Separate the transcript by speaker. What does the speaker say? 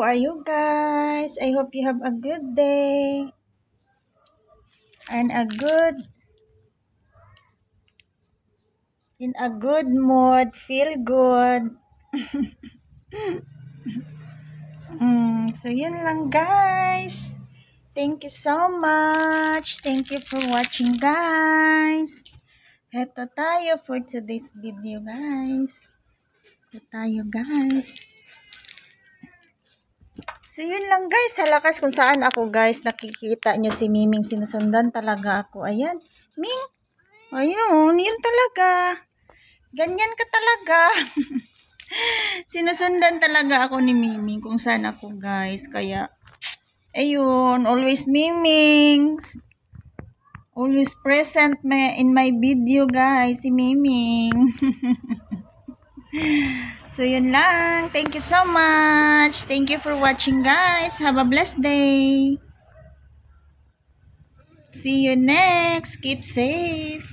Speaker 1: are you guys? I hope you have a good day and in a good mood, feel good. So yun lang guys. Thank you so much. Thank you for watching guys. Heto tayo for today's video guys. Heto tayo guys. So yun lang guys, sa lakas kung saan ako guys, nakikita nyo si Miming, sinusundan talaga ako. Ayan, Ming, ayun, yun talaga. Ganyan ka talaga. Sinusundan talaga ako ni Miming kung saan ako guys. Kaya, ayun, always Miming. Always present in my video guys, si Miming. So, yun lang. Thank you so much. Thank you for watching, guys. Have a blessed day. See you next. Keep safe.